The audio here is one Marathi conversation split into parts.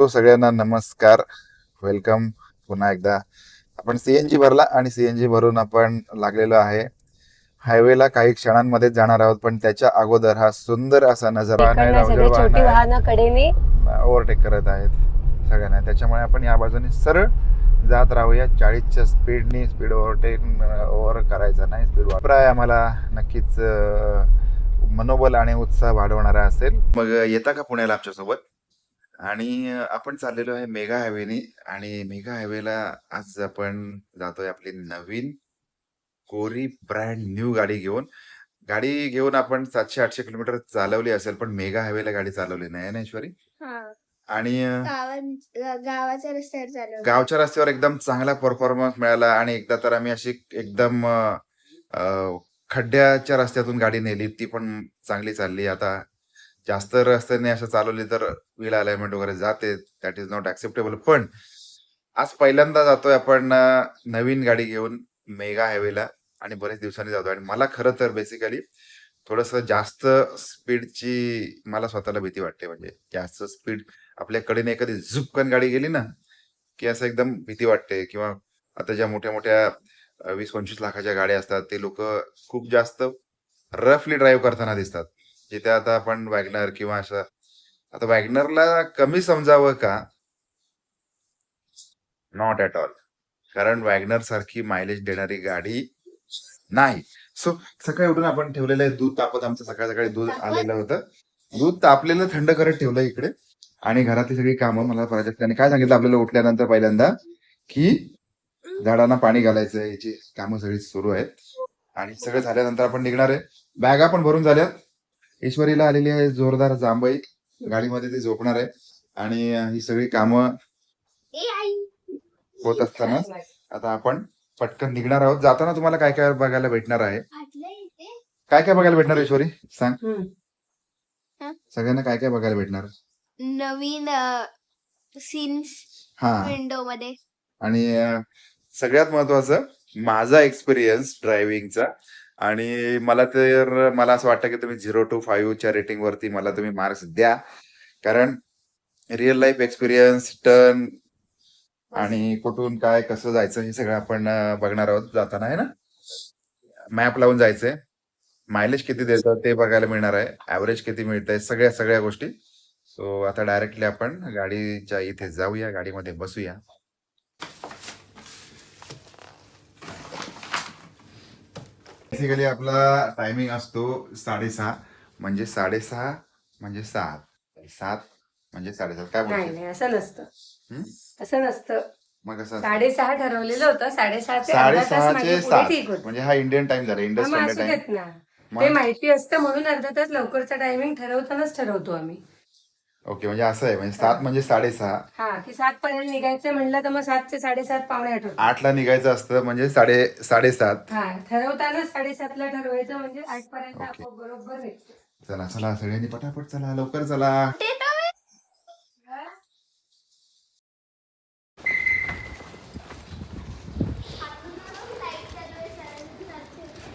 तो सगळ्यांना नमस्कार. वेलकम पुन्हा एकदा. आपण सीएनजी भरला आणि सीएनजी भरून आपण लागलेलो आहे हायवेला. काही क्षणांमध्ये जाणार आहोत, पण त्याच्या अगोदर हा सुंदर असा नजारा नाही, इकडनं अवजड सगळे वाहन छोटी आहे, वाहनं कडेने ओव्हरटेक करत आहेत सगळ्यांना. त्याच्यामुळे आपण या बाजूने सरळ जात राहूया. 40च्या स्पीडनी स्पीड ओव्हर करायचा नाही. स्पीड प्राय आम्हाला नक्कीच मनोबल आणि उत्साह वाढवणारा असेल. मग येता का पुण्याला आमच्यासोबत? आणि आपण चाललेलो आहे मेगा हायवेने. आणि मेगा हायवेला आज आपण जातोय आपली नवीन कोरी ब्रँड न्यू गाडी घेऊन आपण 700-800 किलोमीटर चालवली असेल, पण मेगा हायवेला गाडी चालवली नाही ना ईश्वरी. हा. आणि गावाच्या रस्त्यावर चालवलं. गावच्या रस्त्यावर एकदम चांगला परफॉर्मन्स मिळाला. आणि एकदा तर आम्ही अशी एकदम अ, खड्ड्याच्या रस्त्यातून गाडी नेली, ती पण चांगली चालली. आता जास्त रस्त्याने असं चालवली तर व्हील अलाइनमेंट वगैरे जाते, दॅट इज नॉट ऍक्सेप्टेबल. पण आज पहिल्यांदा जातोय आपण नवीन गाडी घेऊन मेगा हायवेला. आणि बरेच दिवसांनी जातोय. आणि मला खरं तर बेसिकली थोडस जास्त स्पीडची मला स्वतःला भीती वाटते. म्हणजे जास्त स्पीड आपल्याकडे एखादी झुपकन गाडी गेली ना, की असं एकदम भीती वाटते. किंवा आता ज्या मोठ्या मोठ्या 20-25 लाखाच्या गाड्या असतात, ते लोक खूप जास्त रफली ड्राईव्ह करताना दिसतात. जिथे आता आपण वॅगनर किंवा असं, आता वॅगनरला कमी समजावं का? Not at all. कारण वॅगनर सारखी मायलेज देणारी गाडी नाही. सो सकाळी उठून आपण ठेवलेलं आहे दूध तापत. आमचं सकाळ सकाळी दूध आलेलं होतं. दूध तापलेलं थंड करत ठेवलं इकडे. आणि घरातली सगळी कामं मला प्राजक्ताने काय सांगितलं आपल्याला उठल्यानंतर पहिल्यांदा, की झाडांना पाणी घालायचं, याची कामं सगळी सुरू आहेत. आणि सगळं झाल्यानंतर आपण निघणार आहे. बॅगा पण भरून झाल्यात. ईश्वरीला आलेली आहे जोरदार जांभई. गाडीमध्ये ती झोपणार आहे. आणि ही सगळी कामं होत असताना आता आपण पटकन निघणार आहोत. जाताना तुम्हाला काय काय बघायला भेटणार आहे? काय काय बघायला भेटणार ईश्वरी सांग. सगळ्यांना काय काय बघायला भेटणार? नवीन सीन्स हा. विंडो मध्ये. आणि सगळ्यात महत्वाचं माझा एक्सपिरियन्स ड्रायव्हिंगचा. आणि मला असं वाटतं की तुम्ही 0 to 5च्या रेटिंग वरती मला तुम्ही मार्क्स द्या. कारण रिअल लाईफ एक्सपिरियन्स, टर्न आणि कुठून काय कसं जायचं हे सगळं आपण बघणार आहोत जाताना, आहे ना. मॅप लावून जायचंय. मायलेज किती देतं ते बघायला मिळणार आहे. ऍव्हरेज किती मिळतंय, सगळ्या सगळ्या गोष्टी. सो आता डायरेक्टली आपण गाडीच्या इथे जाऊया, गाडीमध्ये बसूया. बेसिकली आपला टायमिंग असतो 6:30. म्हणजे 6:30 म्हणजे 7, 7 म्हणजे 7:30. काय नाही बोलतो? नाही असं नसतं. हं? असं नसतं. मग असं 6:30 ठरवलेलं होतं. 6:30चे अर्धा तास 6:30 मागे चे पुढे 7 ठीक होतं. म्हणजे हा इंडियन टाइम झाला, इंडस मग स्टँडर्ड असू टाइम. देत ना. ते मग माहिती असतं म्हणून अर्धा तास लवकरचा टायमिंग ठरवतानाच ठरवतो आम्ही. ओके, म्हणजे असं आहे. म्हणजे 7 म्हणजे 6:30. हा की 7 पर्यंत निघायचं म्हणलं तर मग 7 ते 7:30 पावणे 8 होतं. 8ला निघायचं असतं म्हणजे 7:30. हा ठरवतानाच 7:30ला ठरवायचं म्हणजे 8 पर्यंत ओके. आपण बरोबर निघतो. चला चला सगळ्यांनी पटापट चला, लवकर चला.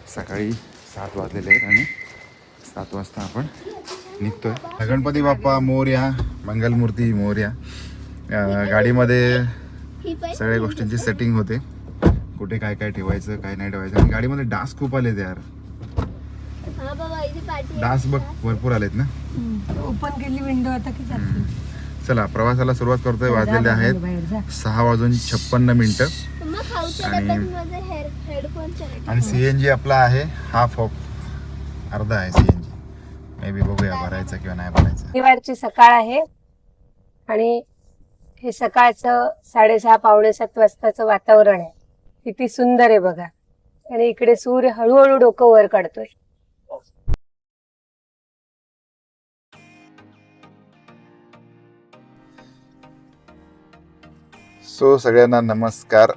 सकाळी 7 वाजलेले आहेत आणि 7 वाजता आपण निघतोय. गणपती बाप्पा मोरया, मंगलमूर्ती मोरया. गाडीमध्ये सगळ्या गोष्टींची सेटिंग होते, कुठे काय काय ठेवायचं काय नाही ठेवायचं. आणि गाडीमध्ये डास खूप आलेत यार. डास बघ भरपूर आलेत ना. ओपन केली विंडो आता की जाते. चला प्रवासाला सुरुवात करतोय. वाजलेले आहेत 6:56. आणि सीएनजी आपला आहे हाफ ऑफ, अर्धा आहे सीएनजी. मे बी बघूया भरायचं किंवा नाही भरायचं. शनिवारची सकाळ आहे आणि हे सकाळचं 6:30 पावणे 7 वाजताचं वातावरण आहे. किती सुंदर आहे बघा. आणि इकडे सूर्य हळूहळू डोकं वर काढतोय. सो सगळ्यांना नमस्कार.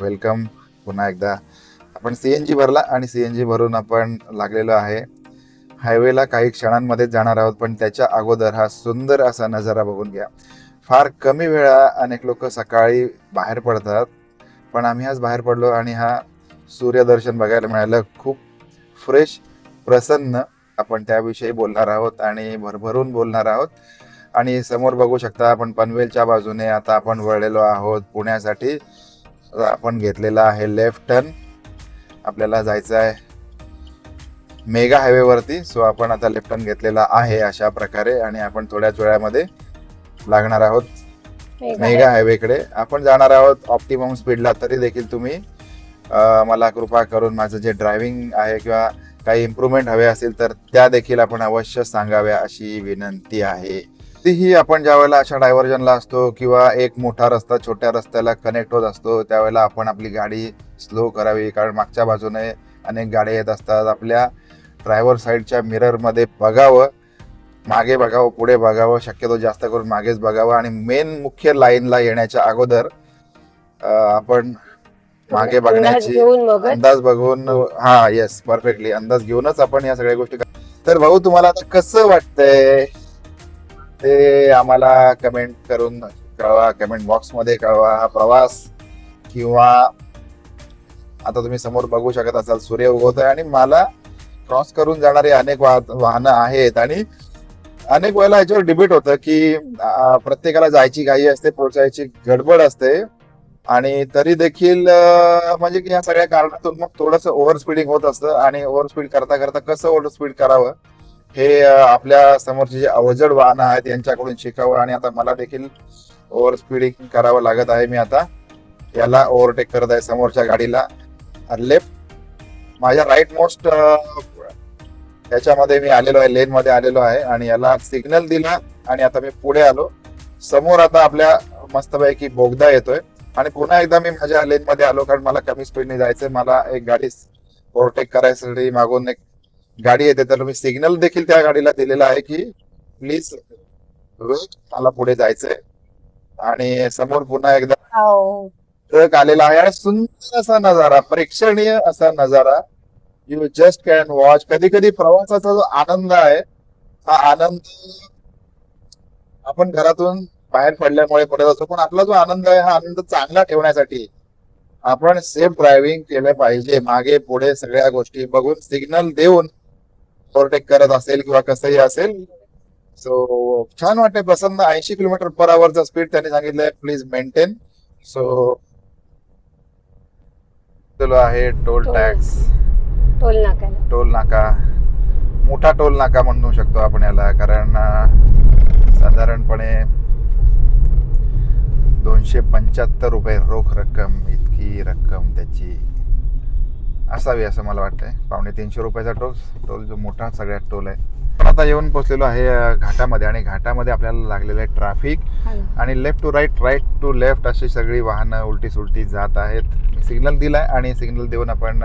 वेलकम पुन्हा एकदा. आपण सीएनजी भरला आणि सीएनजी भरून आपण लागलेलो आहे हायवेला. काही क्षणांमध्ये जाणार आहोत, पण त्याच्या अगोदर हा सुंदर असा नजारा बघून घ्या. फार कमी वेळा अनेक लोक सकाळी बाहेर पडतात, पण आम्ही आज बाहेर पडलो आणि हा सूर्यदर्शन बघायला मिळालं. खूप फ्रेश, प्रसन्न. आपण त्याविषयी बोलणार आहोत आणि भरभरून बोलणार आहोत. आणि समोर बघू शकता आपण पनवेलच्या बाजूने आता आपण वळलेलो आहोत पुण्यासाठी. आपण घेतलेला आहे लेफ्ट टर्न. आपल्याला जायचं आहे मेगा हायवे वरती. सो आपण आता लेफ्ट टर्न घेतलेला आहे अशा प्रकारे आणि आपण थोड्याच वेळामध्ये लागणार आहोत मेगा हायवेकडे. आपण जाणार आहोत ऑप्टिमम स्पीडला. तरी देखील तुम्ही मला कृपा करून माझं जे ड्रायव्हिंग आहे किंवा काही इम्प्रूव्हमेंट हवे असतील तर त्या देखील आपण अवश्य सांगाव्या अशी विनंती आहे. तीही आपण ज्या वेळेला अशा डायव्हर्जनला असतो किंवा एक मोठा रस्ता छोट्या रस्त्याला कनेक्ट होत असतो त्यावेळेला आपण आपली गाडी स्लो करावी, कारण मागच्या बाजूने अनेक गाड्या येत असतात. आपल्या ड्रायव्हर साईडच्या मिररमध्ये बघावं, मागे बघावं, पुढे बघावं, शक्यतो जास्त करून मागेच बघावं आणि मेन मुख्य लाईनला येण्याच्या अगोदर आपण मागे बघण्याची अंदाज बघून येस परफेक्टली अंदाज घेऊनच आपण या सगळ्या गोष्टी तर भाऊ तुम्हाला आता कसं वाटतंय ते आम्हाला कमेंट करून कळवा, कमेंट बॉक्स मध्ये कळवा. हा प्रवास किंवा आता तुम्ही समोर बघू शकत असाल सूर्य उगवतोय आणि मला क्रॉस करून जाणारी अनेक वाहनं आहेत आणि अनेक वेळेला याच्यावर डिबेट होतं की प्रत्येकाला जायची घाई असते, पोहोचायची गडबड असते आणि तरी देखील म्हणजे की या सगळ्या कारणातून मग थोडंसं ओव्हर स्पीडिंग होत असतं आणि ओव्हर स्पीड करता करता कसं ओव्हर स्पीड करावं हे आपल्या समोरचे जे अवजड वाहनं आहेत यांच्याकडून शिकावं. आणि आता मला देखील ओव्हर स्पीडिंग करावं लागत आहे. मी आता याला ओव्हरटेक करत आहे समोरच्या गाडीला. लेफ्ट माझ्या राईट मोस्ट याच्यामध्ये मी आलेलो आहे, लेन मध्ये आलेलो आहे आणि याला सिग्नल दिला आणि आता मी पुढे आलो. समोर आता आपल्या मस्तपैकी बोगदा येतोय आणि पुन्हा एकदा मी माझ्या लेन मध्ये आलो, कारण मला कमी स्पीडने जायचंय. मला एक गाडी ओव्हरटेक करायसाठी मागून एक गाडी येते तर मी सिग्नल देखील त्या गाडीला दिलेला आहे की प्लीज वेट, मला पुढे जायचंय. आणि समोर पुन्हा एकदा ट्रक आलेला आहे आणि सुंदर असा नजारा, प्रेक्षणीय असा नजारा. You just can watch. कधी कधी प्रवासाचा जो आनंद आहे हा आनंद आपण घरातून बाहेर पडल्यामुळे पडत असतो, पण आपला जो आनंद आहे हा आनंद चांगला ठेवण्यासाठी आपण सेफ ड्रायव्हिंग केलं पाहिजे. मागे पुढे सगळ्या गोष्टी बघून सिग्नल देऊन ओव्हरटेक करत असेल किंवा कसंही असेल. सो छान वाटते, प्रसन्न. 80 km/h स्पीड त्यांनी सांगितलंय, प्लीज मेंटेन. सो आहे टोल टॅक्स, टोल नाका, मोठा टोल नाका म्हणू शकतो आपण याला, कारण साधारणपणे 275 रुपये रोख रक्कम इतकी रक्कम त्याची असावी असं मला वाटतंय. 250 रुपयाचा टोल जो मोठा सगळ्यात टोल आहे. पण आता येऊन पोहोचलेलो आहे घाटामध्ये आणि घाटामध्ये आपल्याला लागलेलं आहे ट्रॅफिक आणि left to right, right to left अशी सगळी वाहनं उलटी सुलटी जात आहेत. मी सिग्नल दिलाय आणि सिग्नल देऊन आपण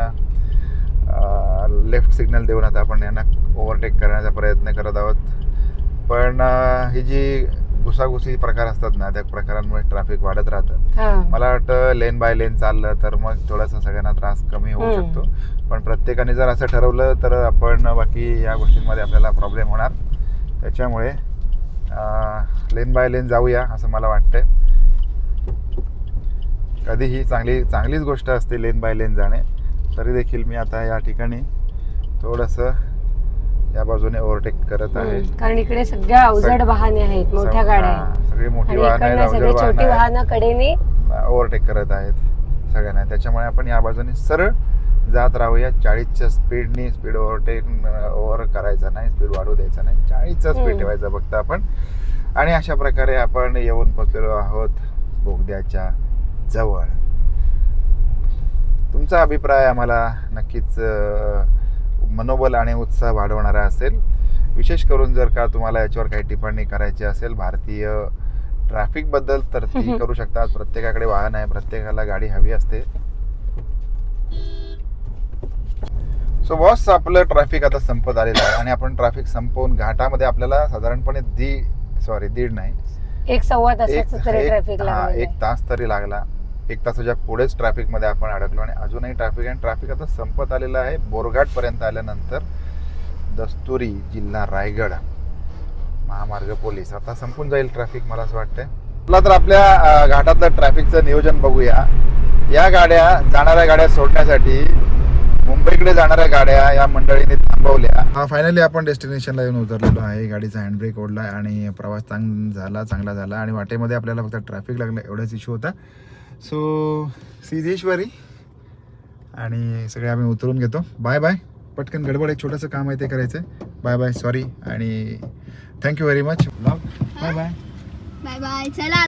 लेफ्ट सिग्नल देऊन आता आपण यांना ओव्हरटेक करण्याचा प्रयत्न करत आहोत. पण ही जी घुसाघुसी प्रकार असतात ना त्या प्रकारांमुळे ट्रॅफिक वाढत राहतं. मला वाटतं लेन बाय लेन चाललं तर मग थोडासा सगळ्यांना त्रास कमी होऊ शकतो. पण प्रत्येकाने जर असं ठरवलं तर आपण बाकी या गोष्टींमध्ये आपल्याला प्रॉब्लेम होणार. त्याच्यामुळे लेन बाय लेन जाऊया असं मला वाटतंय. कधीही चांगलीच गोष्ट असते लेन बाय लेन जाणे. तरी देखील मी आता या ठिकाणी थोडंसं या बाजूने ओव्हरटेक करत आहे, कारण इकडे सगळ्या अवजड वाहने आहेत, मोठ्या गाड्या आहेत, सगळी मोठी वाहनं आहेत, छोटी वाहनं कडेने ओव्हरटेक करत आहेत सगळ्यांना. त्याच्यामुळे आपण या बाजूने सरळ जात राहूया. 40च्या स्पीडनी स्पीड ओव्हर करायचा नाही, स्पीड वाढू द्यायचा नाही, 40चा स्पीड ठेवायचा फक्त आपण. आणि अशा प्रकारे आपण येऊन पोहोचलेलो आहोत बोगद्याच्या जवळ. तुमचा अभिप्राय आम्हाला नक्कीच मनोबल आणि उत्साह वाढवणारा असेल. विशेष करून जर का तुम्हाला याच्यावर काही टिप्पणी करायची असेल भारतीय ट्रॅफिक बद्दल तर ती करू शकता. प्रत्येकाकडे वाहन आहे, प्रत्येकाला गाडी हवी असते. सो बॉस, आपलं ट्रॅफिक आता संपत आलेलं आहे आणि आपण ट्रॅफिक संपवून घाटामध्ये आपल्याला साधारणपणे दीड नाही, 1-1.25 तासाचं तरी ट्रॅफिक लागलं. 1 तास तरी लागला. 1 तासाच्या पुढेच ट्रॅफिक मध्ये आपण अडकलो आणि अजूनही ट्रॅफिक आता संपत आलेलं आहे. बोरघाट पर्यंत आल्यानंतर दस्तुरी, जिल्हा रायगड, महामार्ग पोलीस आता संपून जाईल ट्रॅफिक मला असं वाटतंय. चला तर आपल्या घाटातलं ट्रॅफिकचं नियोजन बघूया. या गाड्या जाणाऱ्या गाड्या सोडण्यासाठी मुंबईकडे जाणाऱ्या गाड्या या मंडळीने थांबवल्या. फायनली आपण डेस्टिनेशनला येऊन उतरलेलो आहे. गाडीचा हँडब्रेक ओढला आणि प्रवास चांगला झाला आणि वाटेमध्ये आपल्याला फक्त ट्रॅफिक लागलं एवढाच इश्यू होता. सो सिद्धेश्वरी आणि सगळे आम्ही उतरून घेतो. Bye bye. पटकन गडबड एक छोटंसं काम आहे ते करायचं. Bye bye. सॉरी आणि thank you very much. Bye bye. Bye bye. चला